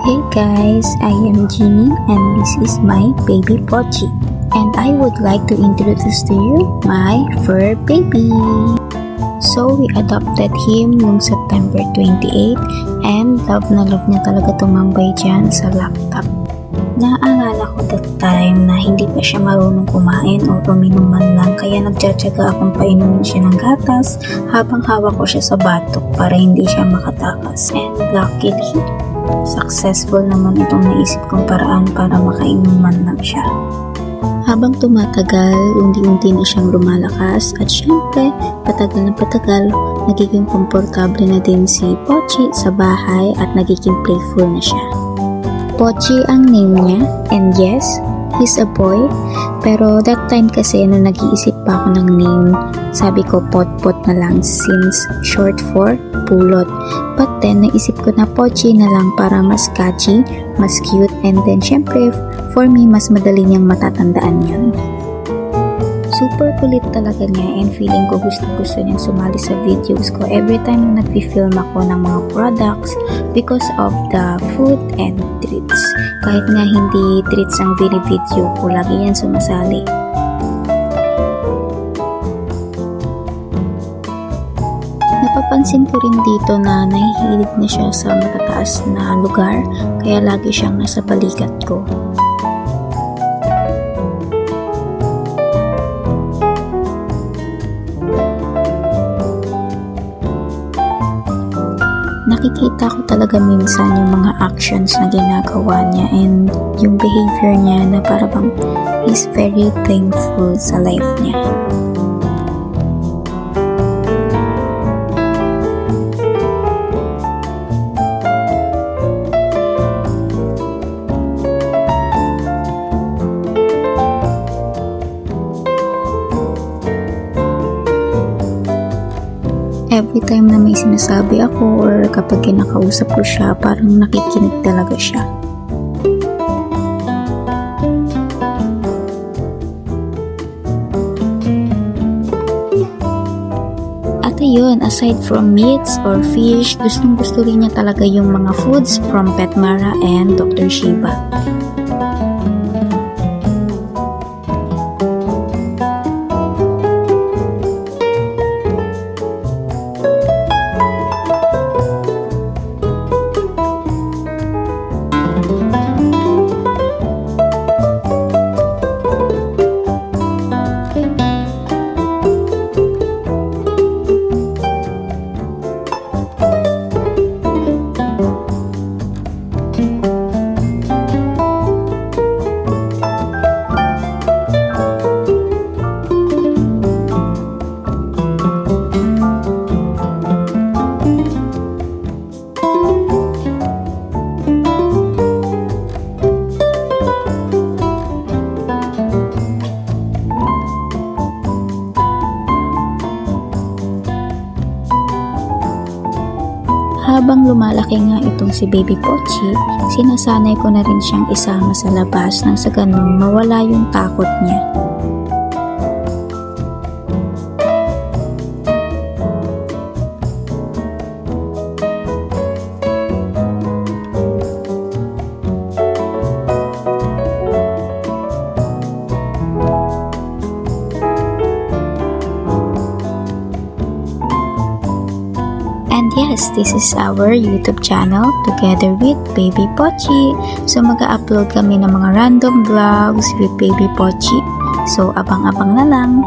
Hey guys, I am Jeannie and this is my baby Pochi. And I would like to introduce to you my fur baby. So we adopted him noong September 28 and love na love niya talaga tumambay dyan sa laptop. Naaalala ko that time na hindi pa siya marunong kumain o uminom man lang, kaya nagtsatsaga akong painumin siya ng gatas habang hawak ko siya sa batok para hindi siya makatakas. And luckily, successful naman itong naisip kong paraan para makainom man lang siya. Habang tumatagal, unti-unti na siyang lumalakas at syempre, patagal na patagal, nagiging komportable na din si Pochi sa bahay at nagiging playful na siya. Pochi ang name niya, and yes, he's a boy. Pero that time kasi nung nag-iisip pa ako ng name, sabi ko Pot-Pot na lang since short for pulot. But then naisip ko na Pochi na lang para mas catchy, mas cute, and then syempre for me mas madali niyang matatandaan yun. Super kulit talaga niya and feeling ko gusto niyang sumali sa videos ko every time na nag-film ako ng mga products because of the food and treats. Kahit nga hindi treats ang video ko, lagi yan sumasali. Napapansin ko rin dito na nahihilig na siya sa matataas na lugar, kaya lagi siyang nasa balikat ko. Nakikita ko talaga minsan yung mga actions na ginagawa niya and yung behavior niya na parang he's very thankful sa life niya. Every time na may sinasabi ako or kapag kinakausap ko siya, parang nakikinig talaga siya. At ayun, aside from meats or fish, gusto rin niya talaga yung mga foods from Petmara and Dr. Shiba. Habang lumalaki nga itong si Baby Pochi, sinasanay ko na rin siyang isama sa labas nang sa ganun mawala yung takot niya. And yes, this is our YouTube channel together with Baby Pochi. So mag-upload kami ng mga random vlogs with Baby Pochi. So abang-abang na lang.